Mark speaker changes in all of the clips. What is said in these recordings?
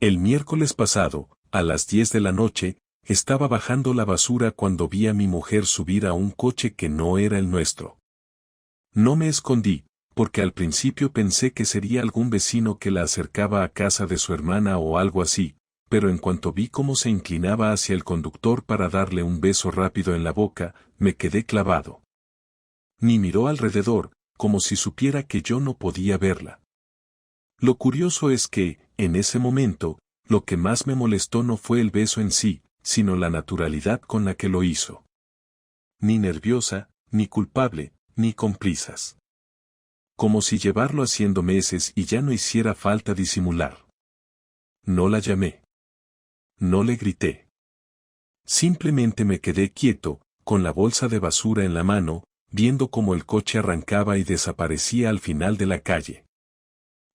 Speaker 1: El miércoles pasado, a las 10 de la noche, estaba bajando la basura cuando vi a mi mujer subir a un coche que no era el nuestro. No me escondí, porque al principio pensé que sería algún vecino que la acercaba a casa de su hermana o algo así, pero en cuanto vi cómo se inclinaba hacia el conductor para darle un beso rápido en la boca, me quedé clavado. Ni miró alrededor, como si supiera que yo no podía verla. Lo curioso es que, en ese momento, lo que más me molestó no fue el beso en sí, sino la naturalidad con la que lo hizo. Ni nerviosa, ni culpable, ni con prisas. Como si llevarlo haciendo meses y ya no hiciera falta disimular. No la llamé. No le grité. Simplemente me quedé quieto, con la bolsa de basura en la mano, viendo cómo el coche arrancaba y desaparecía al final de la calle.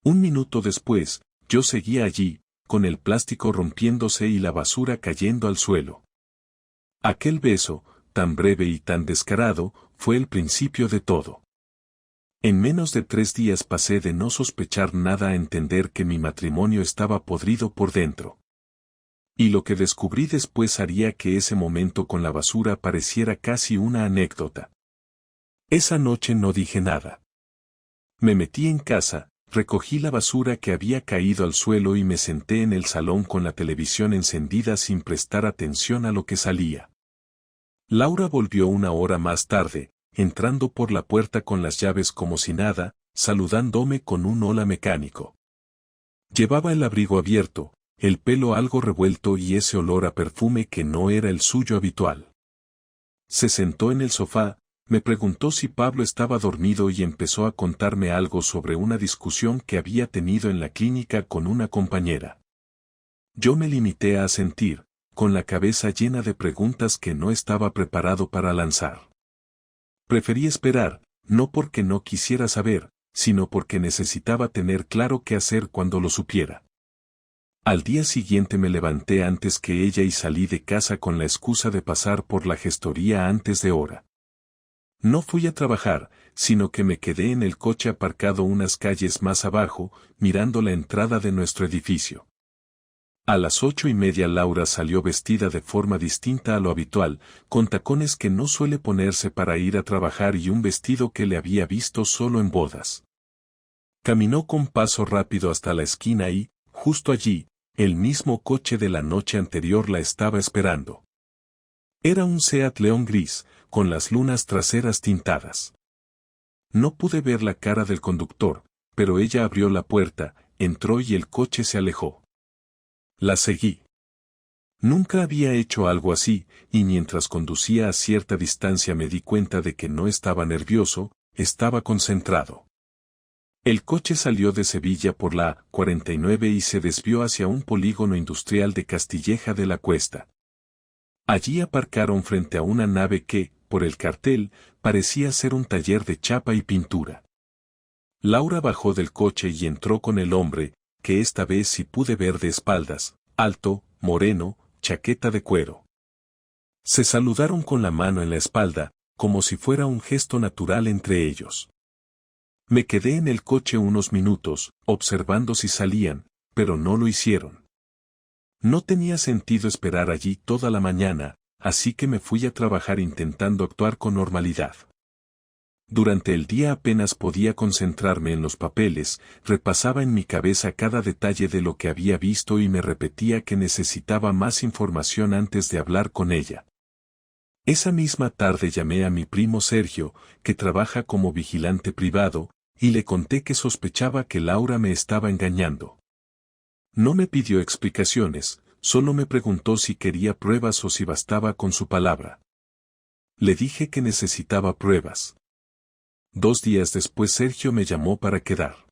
Speaker 1: Un minuto después, yo seguía allí, con el plástico rompiéndose y la basura cayendo al suelo. Aquel beso, tan breve y tan descarado, fue el principio de todo. En menos de 3 días pasé de no sospechar nada a entender que mi matrimonio estaba podrido por dentro. Y lo que descubrí después haría que ese momento con la basura pareciera casi una anécdota. Esa noche no dije nada. Me metí en casa, recogí la basura que había caído al suelo y me senté en el salón con la televisión encendida sin prestar atención a lo que salía. Laura volvió 1 hora más tarde, entrando por la puerta con las llaves como si nada, saludándome con un hola mecánico. Llevaba el abrigo abierto, el pelo algo revuelto y ese olor a perfume que no era el suyo habitual. Se sentó en el sofá, me preguntó si Pablo estaba dormido y empezó a contarme algo sobre una discusión que había tenido en la clínica con una compañera. Yo me limité a asentir, con la cabeza llena de preguntas que no estaba preparado para lanzar. Preferí esperar, no porque no quisiera saber, sino porque necesitaba tener claro qué hacer cuando lo supiera. Al día siguiente me levanté antes que ella y salí de casa con la excusa de pasar por la gestoría antes de hora. No fui a trabajar, sino que me quedé en el coche aparcado unas calles más abajo, mirando la entrada de nuestro edificio. A las 8:30 Laura salió vestida de forma distinta a lo habitual, con tacones que no suele ponerse para ir a trabajar y un vestido que le había visto solo en bodas. Caminó con paso rápido hasta la esquina y, justo allí, el mismo coche de la noche anterior la estaba esperando. Era un Seat León gris, con las lunas traseras tintadas. No pude ver la cara del conductor, pero ella abrió la puerta, entró y el coche se alejó. La seguí. Nunca había hecho algo así, y mientras conducía a cierta distancia me di cuenta de que no estaba nervioso, estaba concentrado. El coche salió de Sevilla por la 49 y se desvió hacia un polígono industrial de Castilleja de la Cuesta. Allí aparcaron frente a una nave que, por el cartel, parecía ser un taller de chapa y pintura. Laura bajó del coche y entró con el hombre, que esta vez sí pude ver de espaldas, alto, moreno, chaqueta de cuero. Se saludaron con la mano en la espalda, como si fuera un gesto natural entre ellos. Me quedé en el coche unos minutos, observando si salían, pero no lo hicieron. No tenía sentido esperar allí toda la mañana, así que me fui a trabajar intentando actuar con normalidad. Durante el día apenas podía concentrarme en los papeles, repasaba en mi cabeza cada detalle de lo que había visto y me repetía que necesitaba más información antes de hablar con ella. Esa misma tarde llamé a mi primo Sergio, que trabaja como vigilante privado, y le conté que sospechaba que Laura me estaba engañando. No me pidió explicaciones, solo me preguntó si quería pruebas o si bastaba con su palabra. Le dije que necesitaba pruebas. 2 días después Sergio me llamó para quedar.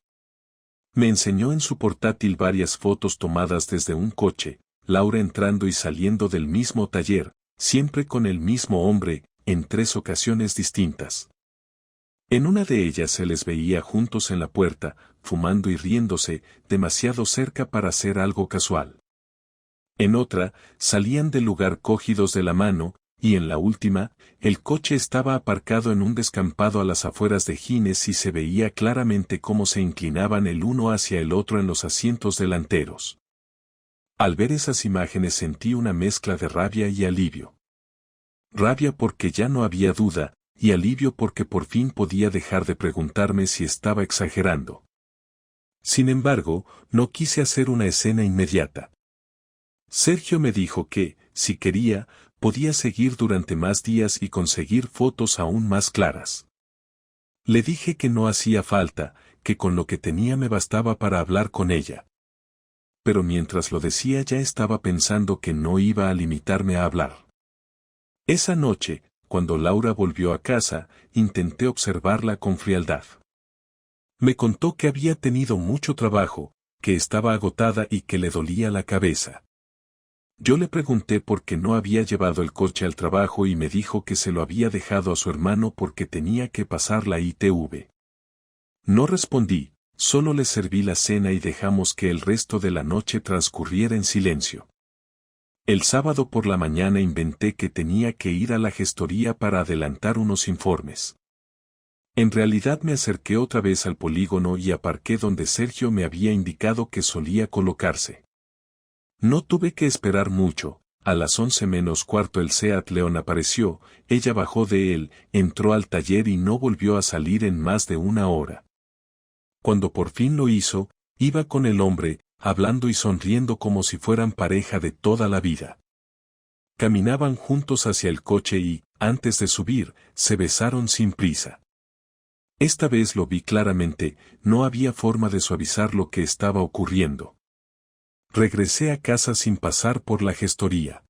Speaker 1: Me enseñó en su portátil varias fotos tomadas desde un coche, Laura entrando y saliendo del mismo taller, siempre con el mismo hombre, en 3 ocasiones distintas. En una de ellas se les veía juntos en la puerta, fumando y riéndose, demasiado cerca para ser algo casual. En otra, salían del lugar cogidos de la mano, y en la última, el coche estaba aparcado en un descampado a las afueras de Gines y se veía claramente cómo se inclinaban el uno hacia el otro en los asientos delanteros. Al ver esas imágenes sentí una mezcla de rabia y alivio. Rabia porque ya no había duda, y alivio porque por fin podía dejar de preguntarme si estaba exagerando. Sin embargo, no quise hacer una escena inmediata. Sergio me dijo que, si quería, podía seguir durante más días y conseguir fotos aún más claras. Le dije que no hacía falta, que con lo que tenía me bastaba para hablar con ella. Pero mientras lo decía ya estaba pensando que no iba a limitarme a hablar. Esa noche, cuando Laura volvió a casa, intenté observarla con frialdad. Me contó que había tenido mucho trabajo, que estaba agotada y que le dolía la cabeza. Yo le pregunté por qué no había llevado el coche al trabajo y me dijo que se lo había dejado a su hermano porque tenía que pasar la ITV. No respondí, solo le serví la cena y dejamos que el resto de la noche transcurriera en silencio. El sábado por la mañana inventé que tenía que ir a la gestoría para adelantar unos informes. En realidad me acerqué otra vez al polígono y aparqué donde Sergio me había indicado que solía colocarse. No tuve que esperar mucho, a las 11 menos cuarto el Seat León apareció, ella bajó de él, entró al taller y no volvió a salir en más de una hora. Cuando por fin lo hizo, iba con el hombre, hablando y sonriendo como si fueran pareja de toda la vida. Caminaban juntos hacia el coche y, antes de subir, se besaron sin prisa. Esta vez lo vi claramente, no había forma de suavizar lo que estaba ocurriendo. Regresé a casa sin pasar por la gestoría.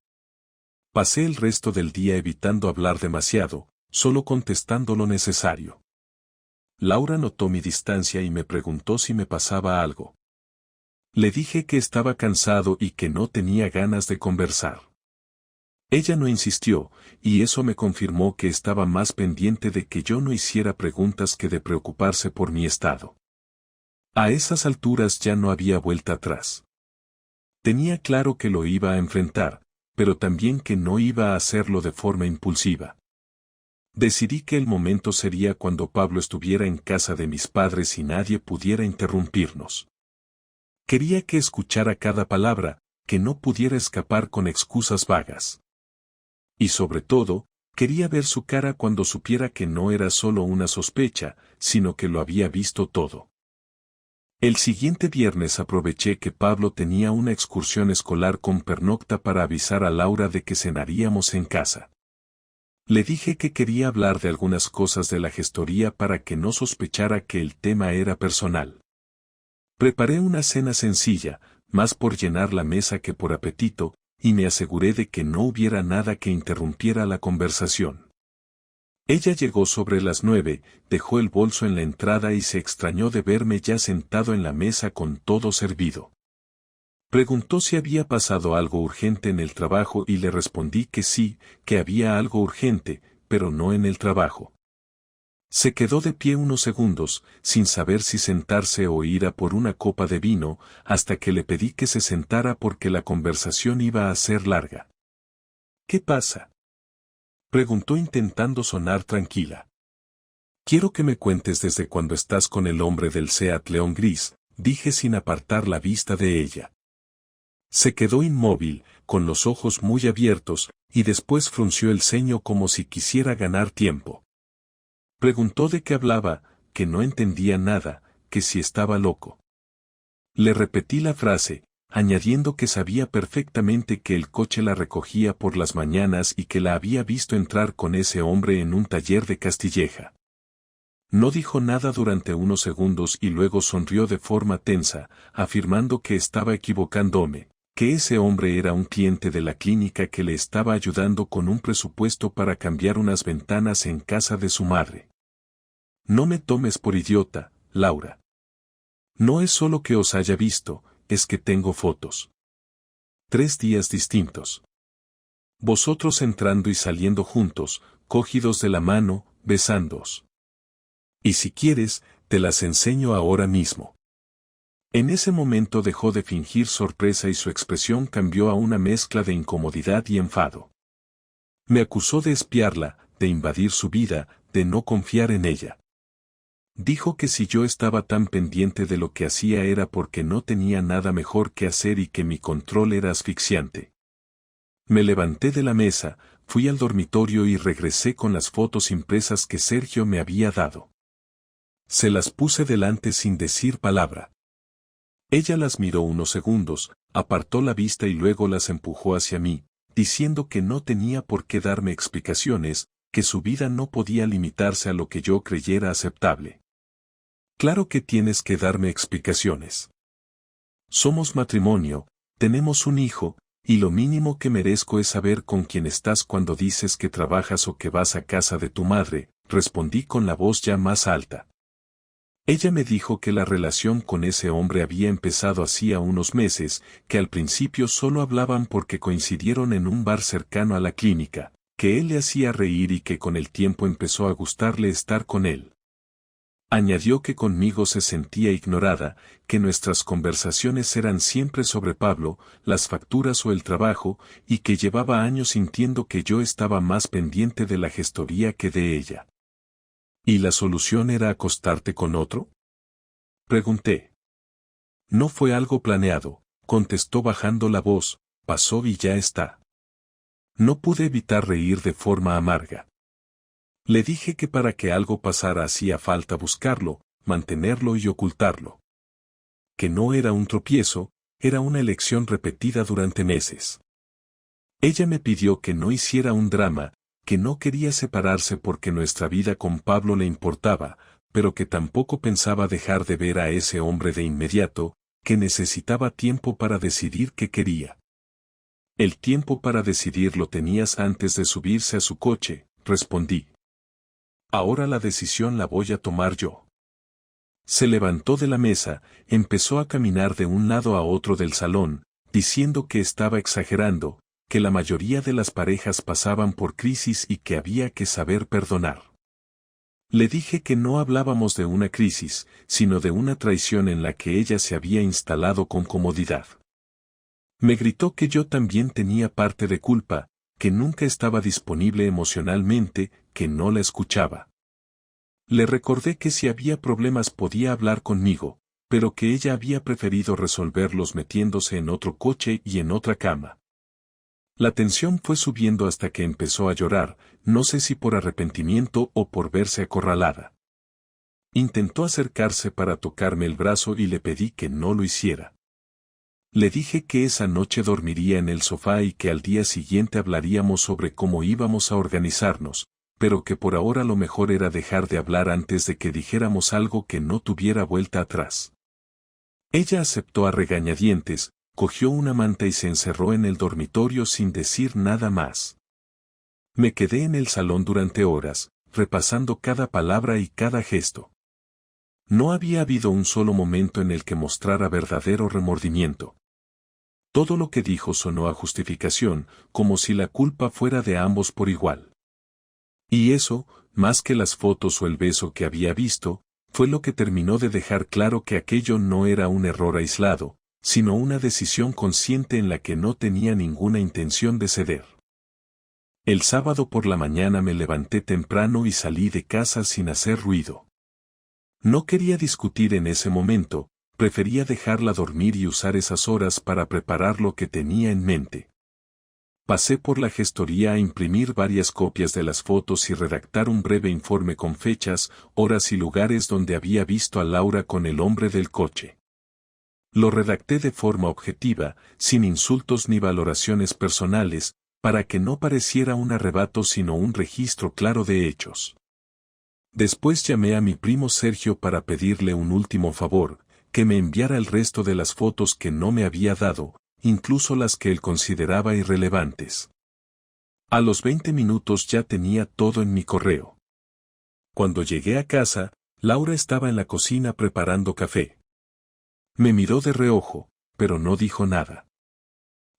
Speaker 1: Pasé el resto del día evitando hablar demasiado, solo contestando lo necesario. Laura notó mi distancia y me preguntó si me pasaba algo. Le dije que estaba cansado y que no tenía ganas de conversar. Ella no insistió, y eso me confirmó que estaba más pendiente de que yo no hiciera preguntas que de preocuparse por mi estado. A esas alturas ya no había vuelta atrás. Tenía claro que lo iba a enfrentar, pero también que no iba a hacerlo de forma impulsiva. Decidí que el momento sería cuando Pablo estuviera en casa de mis padres y nadie pudiera interrumpirnos. Quería que escuchara cada palabra, que no pudiera escapar con excusas vagas. Y sobre todo, quería ver su cara cuando supiera que no era solo una sospecha, sino que lo había visto todo. El siguiente viernes aproveché que Pablo tenía una excursión escolar con pernocta para avisar a Laura de que cenaríamos en casa. Le dije que quería hablar de algunas cosas de la gestoría para que no sospechara que el tema era personal. Preparé una cena sencilla, más por llenar la mesa que por apetito, y me aseguré de que no hubiera nada que interrumpiera la conversación. Ella llegó sobre las 9, dejó el bolso en la entrada y se extrañó de verme ya sentado en la mesa con todo servido. Preguntó si había pasado algo urgente en el trabajo y le respondí que sí, que había algo urgente, pero no en el trabajo. Se quedó de pie unos segundos, sin saber si sentarse o ir a por una copa de vino, hasta que le pedí que se sentara porque la conversación iba a ser larga. ¿Qué pasa?, preguntó intentando sonar tranquila. Quiero que me cuentes desde cuando estás con el hombre del Seat León gris, dije sin apartar la vista de ella. Se quedó inmóvil, con los ojos muy abiertos, y después frunció el ceño como si quisiera ganar tiempo. Preguntó de qué hablaba, que no entendía nada, que si estaba loco. Le repetí la frase, añadiendo que sabía perfectamente que el coche la recogía por las mañanas y que la había visto entrar con ese hombre en un taller de Castilleja. No dijo nada durante unos segundos y luego sonrió de forma tensa, afirmando que estaba equivocándome, que ese hombre era un cliente de la clínica que le estaba ayudando con un presupuesto para cambiar unas ventanas en casa de su madre. No me tomes por idiota, Laura. No es solo que os haya visto, es que tengo fotos. 3 días distintos. Vosotros entrando y saliendo juntos, cogidos de la mano, besándoos. Y si quieres, te las enseño ahora mismo. En ese momento dejó de fingir sorpresa y su expresión cambió a una mezcla de incomodidad y enfado. Me acusó de espiarla, de invadir su vida, de no confiar en ella. Dijo que si yo estaba tan pendiente de lo que hacía era porque no tenía nada mejor que hacer y que mi control era asfixiante. Me levanté de la mesa, fui al dormitorio y regresé con las fotos impresas que Sergio me había dado. Se las puse delante sin decir palabra. Ella las miró unos segundos, apartó la vista y luego las empujó hacia mí, diciendo que no tenía por qué darme explicaciones, que su vida no podía limitarse a lo que yo creyera aceptable. Claro que tienes que darme explicaciones. Somos matrimonio, tenemos un hijo, y lo mínimo que merezco es saber con quién estás cuando dices que trabajas o que vas a casa de tu madre, respondí con la voz ya más alta. Ella me dijo que la relación con ese hombre había empezado hacía unos meses, que al principio solo hablaban porque coincidieron en un bar cercano a la clínica, que él le hacía reír y que con el tiempo empezó a gustarle estar con él. Añadió que conmigo se sentía ignorada, que nuestras conversaciones eran siempre sobre Pablo, las facturas o el trabajo, y que llevaba años sintiendo que yo estaba más pendiente de la gestoría que de ella. ¿Y la solución era acostarte con otro? Pregunté. No fue algo planeado, contestó bajando la voz, pasó y ya está. No pude evitar reír de forma amarga. Le dije que para que algo pasara hacía falta buscarlo, mantenerlo y ocultarlo. Que no era un tropiezo, era una elección repetida durante meses. Ella me pidió que no hiciera un drama, que no quería separarse porque nuestra vida con Pablo le importaba, pero que tampoco pensaba dejar de ver a ese hombre de inmediato, que necesitaba tiempo para decidir qué quería. El tiempo para decidir lo tenías antes de subirse a su coche, respondí. Ahora la decisión la voy a tomar yo. Se levantó de la mesa, empezó a caminar de un lado a otro del salón, diciendo que estaba exagerando, que la mayoría de las parejas pasaban por crisis y que había que saber perdonar. Le dije que no hablábamos de una crisis, sino de una traición en la que ella se había instalado con comodidad. Me gritó que yo también tenía parte de culpa, que nunca estaba disponible emocionalmente, que no la escuchaba. Le recordé que si había problemas podía hablar conmigo, pero que ella había preferido resolverlos metiéndose en otro coche y en otra cama. La tensión fue subiendo hasta que empezó a llorar, no sé si por arrepentimiento o por verse acorralada. Intentó acercarse para tocarme el brazo y le pedí que no lo hiciera. Le dije que esa noche dormiría en el sofá y que al día siguiente hablaríamos sobre cómo íbamos a organizarnos, pero que por ahora lo mejor era dejar de hablar antes de que dijéramos algo que no tuviera vuelta atrás. Ella aceptó a regañadientes, cogió una manta y se encerró en el dormitorio sin decir nada más. Me quedé en el salón durante horas, repasando cada palabra y cada gesto. No había habido un solo momento en el que mostrara verdadero remordimiento. Todo lo que dijo sonó a justificación, como si la culpa fuera de ambos por igual. Y eso, más que las fotos o el beso que había visto, fue lo que terminó de dejar claro que aquello no era un error aislado, sino una decisión consciente en la que no tenía ninguna intención de ceder. El sábado por la mañana me levanté temprano y salí de casa sin hacer ruido. No quería discutir en ese momento, prefería dejarla dormir y usar esas horas para preparar lo que tenía en mente. Pasé por la gestoría a imprimir varias copias de las fotos y redactar un breve informe con fechas, horas y lugares donde había visto a Laura con el hombre del coche. Lo redacté de forma objetiva, sin insultos ni valoraciones personales, para que no pareciera un arrebato sino un registro claro de hechos. Después llamé a mi primo Sergio para pedirle un último favor, que me enviara el resto de las fotos que no me había dado, incluso las que él consideraba irrelevantes. A los 20 minutos ya tenía todo en mi correo. Cuando llegué a casa, Laura estaba en la cocina preparando café. Me miró de reojo, pero no dijo nada.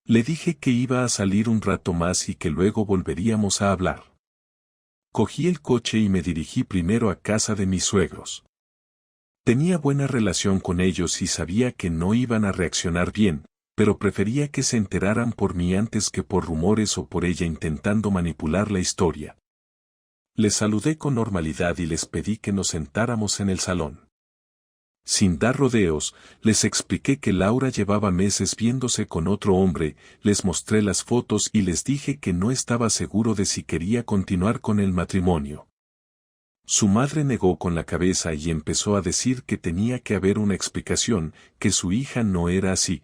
Speaker 1: Le dije que iba a salir un rato más y que luego volveríamos a hablar. Cogí el coche y me dirigí primero a casa de mis suegros. Tenía buena relación con ellos y sabía que no iban a reaccionar bien, pero prefería que se enteraran por mí antes que por rumores o por ella intentando manipular la historia. Les saludé con normalidad y les pedí que nos sentáramos en el salón. Sin dar rodeos, les expliqué que Laura llevaba meses viéndose con otro hombre, les mostré las fotos y les dije que no estaba seguro de si quería continuar con el matrimonio. Su madre negó con la cabeza y empezó a decir que tenía que haber una explicación, que su hija no era así.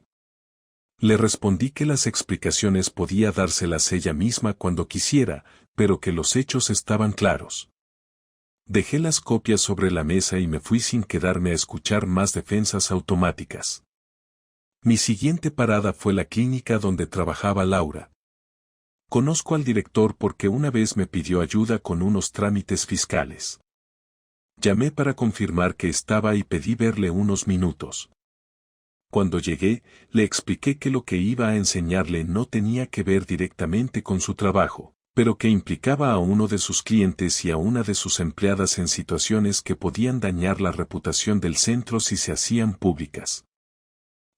Speaker 1: Le respondí que las explicaciones podía dárselas ella misma cuando quisiera, pero que los hechos estaban claros. Dejé las copias sobre la mesa y me fui sin quedarme a escuchar más defensas automáticas. Mi siguiente parada fue la clínica donde trabajaba Laura. Conozco al director porque una vez me pidió ayuda con unos trámites fiscales. Llamé para confirmar que estaba y pedí verle unos minutos. Cuando llegué, le expliqué que lo que iba a enseñarle no tenía que ver directamente con su trabajo, pero que implicaba a uno de sus clientes y a una de sus empleadas en situaciones que podían dañar la reputación del centro si se hacían públicas.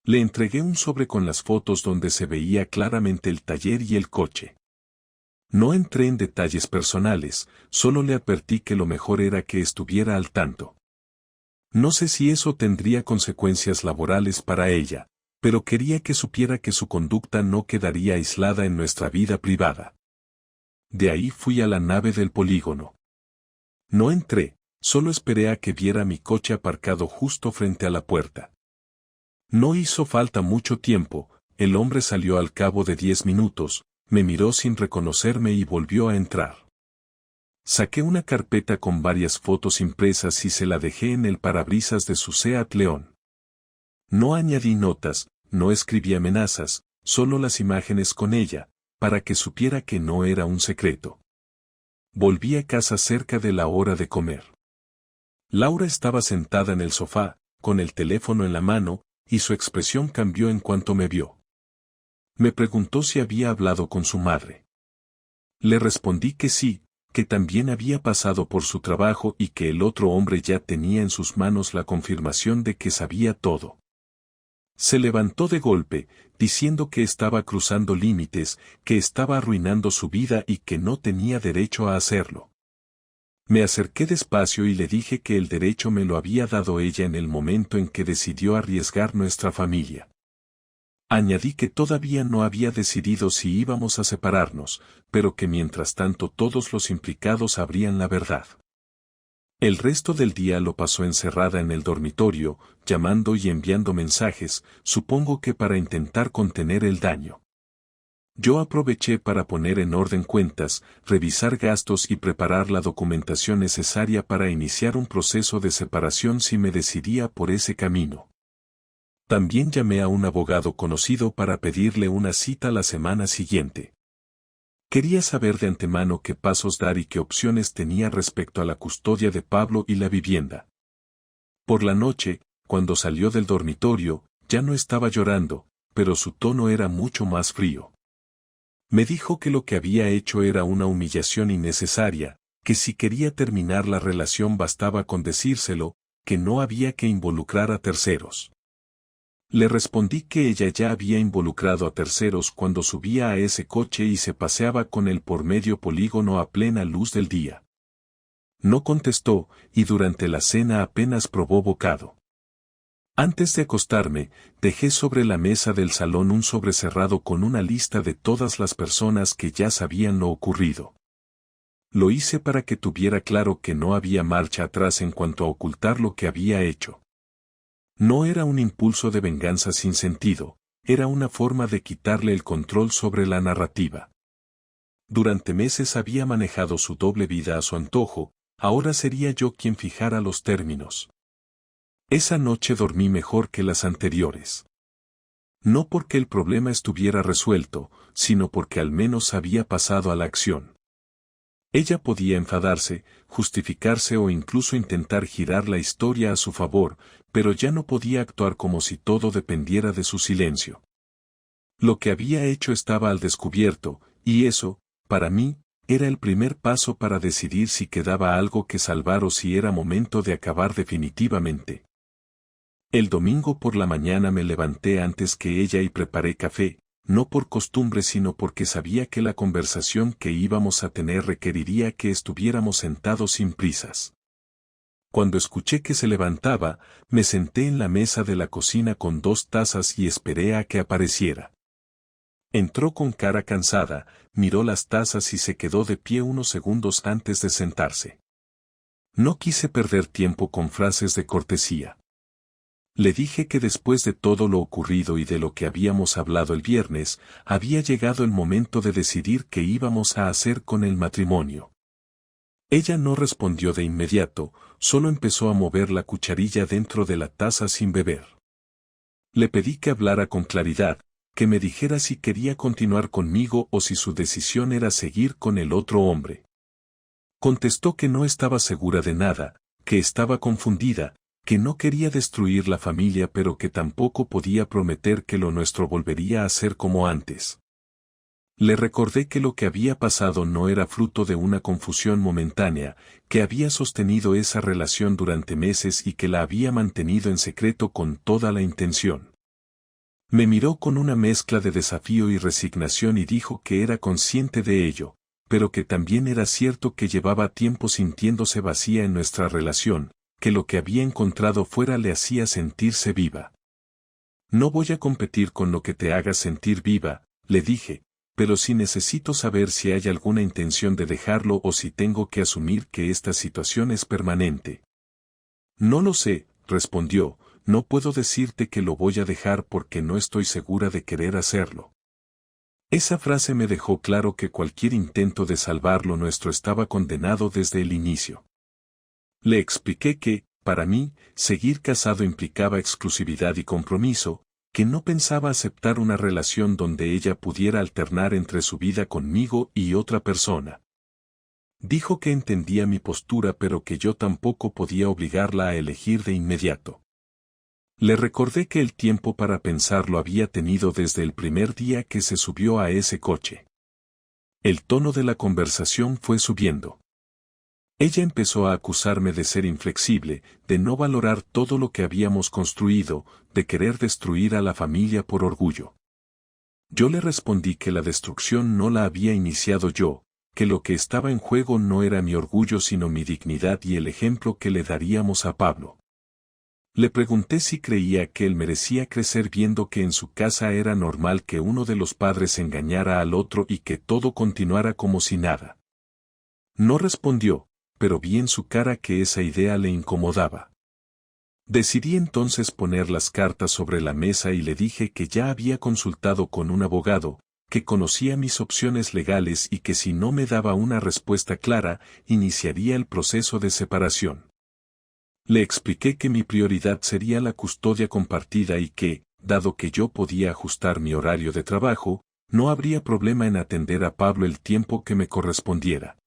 Speaker 1: Le entregué un sobre con las fotos donde se veía claramente el taller y el coche. No entré en detalles personales, solo le advertí que lo mejor era que estuviera al tanto. No sé si eso tendría consecuencias laborales para ella, pero quería que supiera que su conducta no quedaría aislada en nuestra vida privada. De ahí fui a la nave del polígono. No entré, solo esperé a que viera mi coche aparcado justo frente a la puerta. No hizo falta mucho tiempo, el hombre salió al cabo de 10 minutos, me miró sin reconocerme y volvió a entrar. Saqué una carpeta con varias fotos impresas y se la dejé en el parabrisas de su Seat León. No añadí notas, no escribí amenazas, solo las imágenes con ella, para que supiera que no era un secreto. Volví a casa cerca de la hora de comer. Laura estaba sentada en el sofá, con el teléfono en la mano, y su expresión cambió en cuanto me vio. Me preguntó si había hablado con su madre. Le respondí que sí, que también había pasado por su trabajo y que el otro hombre ya tenía en sus manos la confirmación de que sabía todo. Se levantó de golpe, diciendo que estaba cruzando límites, que estaba arruinando su vida y que no tenía derecho a hacerlo. Me acerqué despacio y le dije que el derecho me lo había dado ella en el momento en que decidió arriesgar nuestra familia. Añadí que todavía no había decidido si íbamos a separarnos, pero que mientras tanto todos los implicados sabrían la verdad. El resto del día lo pasó encerrada en el dormitorio, llamando y enviando mensajes, supongo que para intentar contener el daño. Yo aproveché para poner en orden cuentas, revisar gastos y preparar la documentación necesaria para iniciar un proceso de separación si me decidía por ese camino. También llamé a un abogado conocido para pedirle una cita la semana siguiente. Quería saber de antemano qué pasos dar y qué opciones tenía respecto a la custodia de Pablo y la vivienda. Por la noche, cuando salió del dormitorio, ya no estaba llorando, pero su tono era mucho más frío. Me dijo que lo que había hecho era una humillación innecesaria, que si quería terminar la relación bastaba con decírselo, que no había que involucrar a terceros. Le respondí que ella ya había involucrado a terceros cuando subía a ese coche y se paseaba con él por medio polígono a plena luz del día. No contestó, y durante la cena apenas probó bocado. Antes de acostarme, dejé sobre la mesa del salón un sobre cerrado con una lista de todas las personas que ya sabían lo ocurrido. Lo hice para que tuviera claro que no había marcha atrás en cuanto a ocultar lo que había hecho. No era un impulso de venganza sin sentido, era una forma de quitarle el control sobre la narrativa. Durante meses había manejado su doble vida a su antojo, ahora sería yo quien fijara los términos. Esa noche dormí mejor que las anteriores. No porque el problema estuviera resuelto, sino porque al menos había pasado a la acción. Ella podía enfadarse, justificarse o incluso intentar girar la historia a su favor, pero ya no podía actuar como si todo dependiera de su silencio. Lo que había hecho estaba al descubierto, y eso, para mí, era el primer paso para decidir si quedaba algo que salvar o si era momento de acabar definitivamente. El domingo por la mañana me levanté antes que ella y preparé café, no por costumbre sino porque sabía que la conversación que íbamos a tener requeriría que estuviéramos sentados sin prisas. Cuando escuché que se levantaba, me senté en la mesa de la cocina con 2 tazas y esperé a que apareciera. Entró con cara cansada, miró las tazas y se quedó de pie unos segundos antes de sentarse. No quise perder tiempo con frases de cortesía. Le dije que después de todo lo ocurrido y de lo que habíamos hablado el viernes, había llegado el momento de decidir qué íbamos a hacer con el matrimonio. Ella no respondió de inmediato, solo empezó a mover la cucharilla dentro de la taza sin beber. Le pedí que hablara con claridad, que me dijera si quería continuar conmigo o si su decisión era seguir con el otro hombre. Contestó que no estaba segura de nada, que estaba confundida, que no quería destruir la familia pero que tampoco podía prometer que lo nuestro volvería a ser como antes. Le recordé que lo que había pasado no era fruto de una confusión momentánea, que había sostenido esa relación durante meses y que la había mantenido en secreto con toda la intención. Me miró con una mezcla de desafío y resignación y dijo que era consciente de ello, pero que también era cierto que llevaba tiempo sintiéndose vacía en nuestra relación, que lo que había encontrado fuera le hacía sentirse viva. No voy a competir con lo que te haga sentir viva, le dije, pero sí necesito saber si hay alguna intención de dejarlo o si tengo que asumir que esta situación es permanente. No lo sé, respondió, no puedo decirte que lo voy a dejar porque no estoy segura de querer hacerlo. Esa frase me dejó claro que cualquier intento de salvar lo nuestro estaba condenado desde el inicio. Le expliqué que, para mí, seguir casado implicaba exclusividad y compromiso, que no pensaba aceptar una relación donde ella pudiera alternar entre su vida conmigo y otra persona. Dijo que entendía mi postura pero que yo tampoco podía obligarla a elegir de inmediato. Le recordé que el tiempo para pensarlo había tenido desde el primer día que se subió a ese coche. El tono de la conversación fue subiendo. Ella empezó a acusarme de ser inflexible, de no valorar todo lo que habíamos construido, de querer destruir a la familia por orgullo. Yo le respondí que la destrucción no la había iniciado yo, que lo que estaba en juego no era mi orgullo sino mi dignidad y el ejemplo que le daríamos a Pablo. Le pregunté si creía que él merecía crecer viendo que en su casa era normal que uno de los padres engañara al otro y que todo continuara como si nada. No respondió, pero vi en su cara que esa idea le incomodaba. Decidí entonces poner las cartas sobre la mesa y le dije que ya había consultado con un abogado, que conocía mis opciones legales y que si no me daba una respuesta clara, iniciaría el proceso de separación. Le expliqué que mi prioridad sería la custodia compartida y que, dado que yo podía ajustar mi horario de trabajo, no habría problema en atender a Pablo el tiempo que me correspondiera.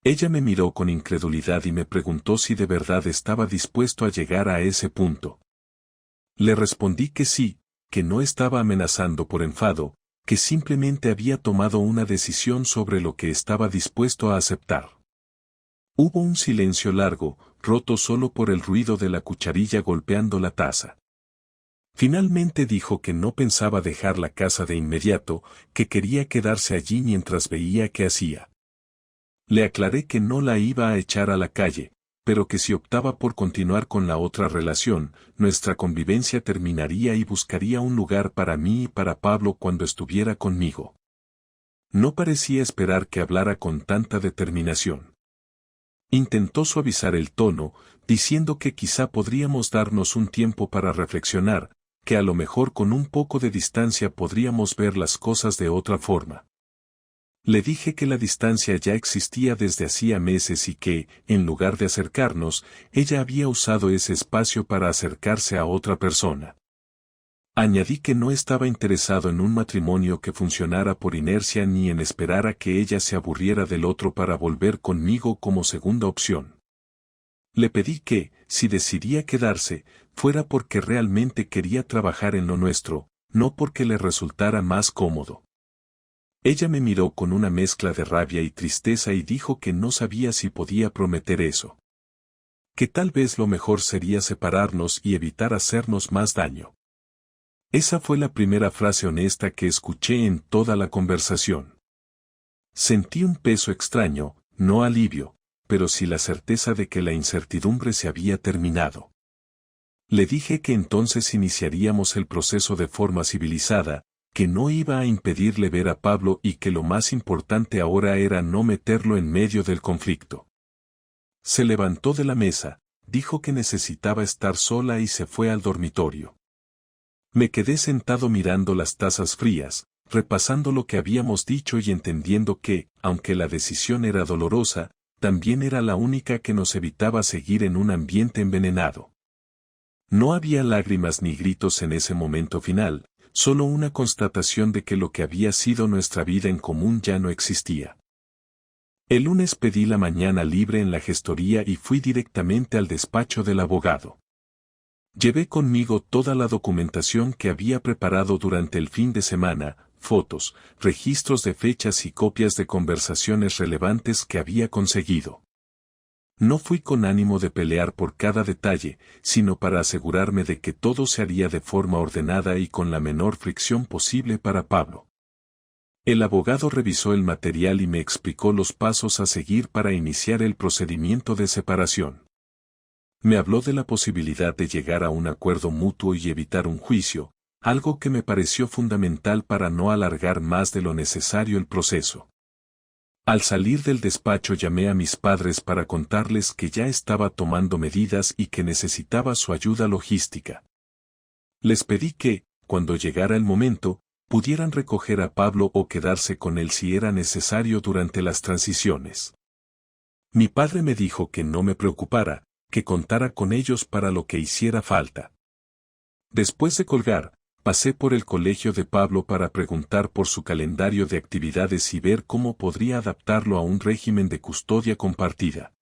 Speaker 1: Ella me miró con incredulidad y me preguntó si de verdad estaba dispuesto a llegar a ese punto. Le respondí que sí, que no estaba amenazando por enfado, que simplemente había tomado una decisión sobre lo que estaba dispuesto a aceptar. Hubo un silencio largo, roto solo por el ruido de la cucharilla golpeando la taza. Finalmente dijo que no pensaba dejar la casa de inmediato, que quería quedarse allí mientras veía qué hacía. Le aclaré que no la iba a echar a la calle, pero que si optaba por continuar con la otra relación, nuestra convivencia terminaría y buscaría un lugar para mí y para Pablo cuando estuviera conmigo. No parecía esperar que hablara con tanta determinación. Intentó suavizar el tono, diciendo que quizá podríamos darnos un tiempo para reflexionar, que a lo mejor con un poco de distancia podríamos ver las cosas de otra forma. Le dije que la distancia ya existía desde hacía meses y que, en lugar de acercarnos, ella había usado ese espacio para acercarse a otra persona. Añadí que no estaba interesado en un matrimonio que funcionara por inercia ni en esperar a que ella se aburriera del otro para volver conmigo como segunda opción. Le pedí que, si decidía quedarse, fuera porque realmente quería trabajar en lo nuestro, no porque le resultara más cómodo. Ella me miró con una mezcla de rabia y tristeza y dijo que no sabía si podía prometer eso. Que tal vez lo mejor sería separarnos y evitar hacernos más daño. Esa fue la primera frase honesta que escuché en toda la conversación. Sentí un peso extraño, no alivio, pero sí la certeza de que la incertidumbre se había terminado. Le dije que entonces iniciaríamos el proceso de forma civilizada, que no iba a impedirle ver a Pablo y que lo más importante ahora era no meterlo en medio del conflicto. Se levantó de la mesa, dijo que necesitaba estar sola y se fue al dormitorio. Me quedé sentado mirando las tazas frías, repasando lo que habíamos dicho y entendiendo que, aunque la decisión era dolorosa, también era la única que nos evitaba seguir en un ambiente envenenado. No había lágrimas ni gritos en ese momento final, solo una constatación de que lo que había sido nuestra vida en común ya no existía. El lunes pedí la mañana libre en la gestoría y fui directamente al despacho del abogado. Llevé conmigo toda la documentación que había preparado durante el fin de semana, fotos, registros de fechas y copias de conversaciones relevantes que había conseguido. No fui con ánimo de pelear por cada detalle, sino para asegurarme de que todo se haría de forma ordenada y con la menor fricción posible para Pablo. El abogado revisó el material y me explicó los pasos a seguir para iniciar el procedimiento de separación. Me habló de la posibilidad de llegar a un acuerdo mutuo y evitar un juicio, algo que me pareció fundamental para no alargar más de lo necesario el proceso. Al salir del despacho llamé a mis padres para contarles que ya estaba tomando medidas y que necesitaba su ayuda logística. Les pedí que, cuando llegara el momento, pudieran recoger a Pablo o quedarse con él si era necesario durante las transiciones. Mi padre me dijo que no me preocupara, que contara con ellos para lo que hiciera falta. Después de colgar, pasé por el colegio de Pablo para preguntar por su calendario de actividades y ver cómo podría adaptarlo a un régimen de custodia compartida.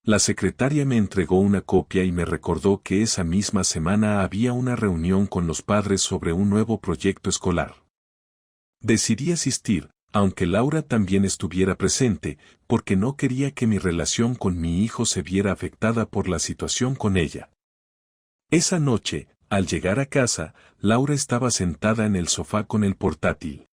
Speaker 1: La secretaria me entregó una copia y me recordó que esa misma semana había una reunión con los padres sobre un nuevo proyecto escolar. Decidí asistir, aunque Laura también estuviera presente, porque no quería que mi relación con mi hijo se viera afectada por la situación con ella. Esa noche, al llegar a casa, Laura estaba sentada en el sofá con el portátil.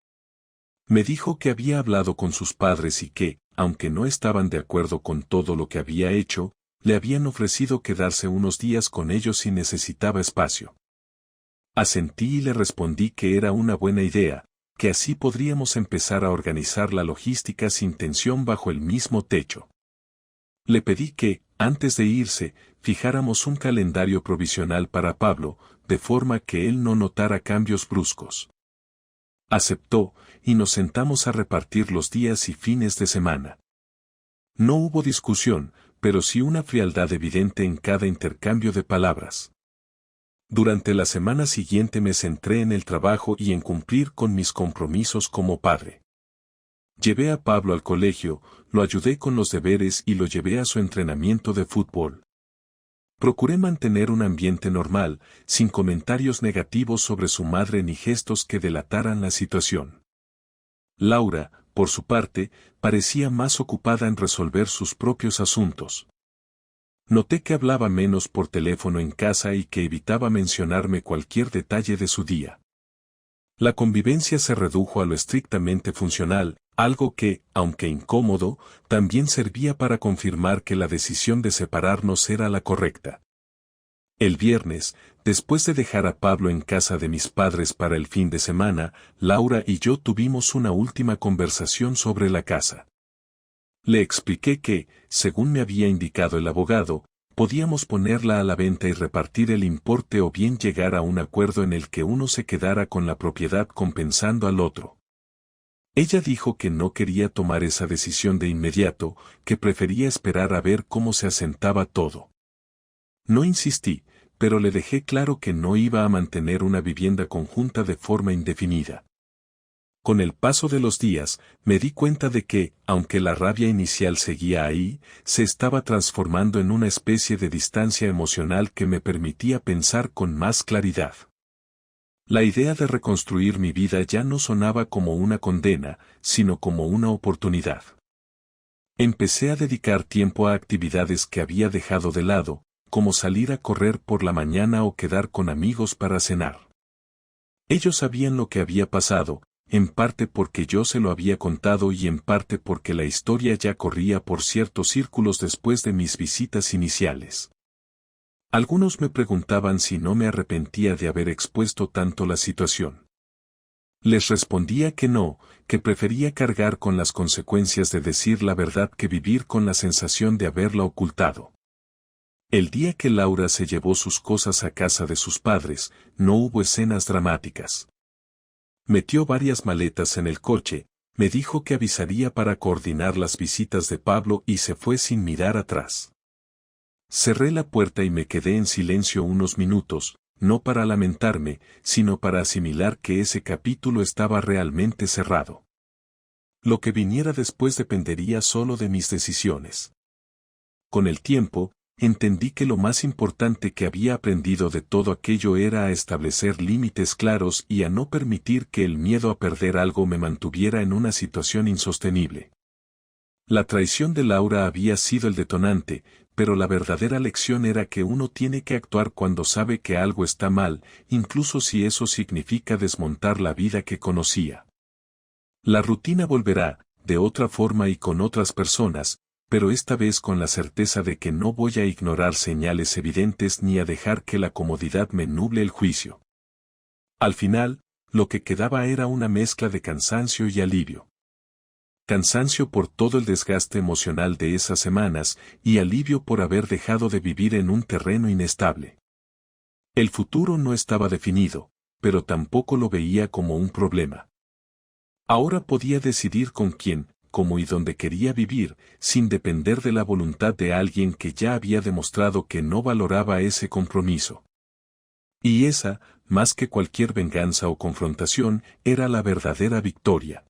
Speaker 1: Me dijo que había hablado con sus padres y que, aunque no estaban de acuerdo con todo lo que había hecho, le habían ofrecido quedarse unos días con ellos si necesitaba espacio. Asentí y le respondí que era una buena idea, que así podríamos empezar a organizar la logística sin tensión bajo el mismo techo. Le pedí que, antes de irse, fijáramos un calendario provisional para Pablo, de forma que él no notara cambios bruscos. Aceptó, y nos sentamos a repartir los días y fines de semana. No hubo discusión, pero sí una frialdad evidente en cada intercambio de palabras. Durante la semana siguiente me centré en el trabajo y en cumplir con mis compromisos como padre. Llevé a Pablo al colegio, lo ayudé con los deberes y lo llevé a su entrenamiento de fútbol. Procuré mantener un ambiente normal, sin comentarios negativos sobre su madre ni gestos que delataran la situación. Laura, por su parte, parecía más ocupada en resolver sus propios asuntos. Noté que hablaba menos por teléfono en casa y que evitaba mencionarme cualquier detalle de su día. La convivencia se redujo a lo estrictamente funcional, algo que, aunque incómodo, también servía para confirmar que la decisión de separarnos era la correcta. El viernes, después de dejar a Pablo en casa de mis padres para el fin de semana, Laura y yo tuvimos una última conversación sobre la casa. Le expliqué que, según me había indicado el abogado, podíamos ponerla a la venta y repartir el importe o bien llegar a un acuerdo en el que uno se quedara con la propiedad compensando al otro. Ella dijo que no quería tomar esa decisión de inmediato, que prefería esperar a ver cómo se asentaba todo. No insistí, pero le dejé claro que no iba a mantener una vivienda conjunta de forma indefinida. Con el paso de los días, me di cuenta de que, aunque la rabia inicial seguía ahí, se estaba transformando en una especie de distancia emocional que me permitía pensar con más claridad. La idea de reconstruir mi vida ya no sonaba como una condena, sino como una oportunidad. Empecé a dedicar tiempo a actividades que había dejado de lado, como salir a correr por la mañana o quedar con amigos para cenar. Ellos sabían lo que había pasado, en parte porque yo se lo había contado y en parte porque la historia ya corría por ciertos círculos después de mis visitas iniciales. Algunos me preguntaban si no me arrepentía de haber expuesto tanto la situación. Les respondía que no, que prefería cargar con las consecuencias de decir la verdad que vivir con la sensación de haberla ocultado. El día que Laura se llevó sus cosas a casa de sus padres, no hubo escenas dramáticas. Metió varias maletas en el coche, me dijo que avisaría para coordinar las visitas de Pablo y se fue sin mirar atrás. Cerré la puerta y me quedé en silencio unos minutos, no para lamentarme, sino para asimilar que ese capítulo estaba realmente cerrado. Lo que viniera después dependería solo de mis decisiones. Con el tiempo, entendí que lo más importante que había aprendido de todo aquello era a establecer límites claros y a no permitir que el miedo a perder algo me mantuviera en una situación insostenible. La traición de Laura había sido el detonante, pero la verdadera lección era que uno tiene que actuar cuando sabe que algo está mal, incluso si eso significa desmontar la vida que conocía. La rutina volverá, de otra forma y con otras personas, pero esta vez con la certeza de que no voy a ignorar señales evidentes ni a dejar que la comodidad me nuble el juicio. Al final, lo que quedaba era una mezcla de cansancio y alivio. Cansancio por todo el desgaste emocional de esas semanas y alivio por haber dejado de vivir en un terreno inestable. El futuro no estaba definido, pero tampoco lo veía como un problema. Ahora podía decidir con quién, cómo y dónde quería vivir, sin depender de la voluntad de alguien que ya había demostrado que no valoraba ese compromiso. Y esa, más que cualquier venganza o confrontación, era la verdadera victoria.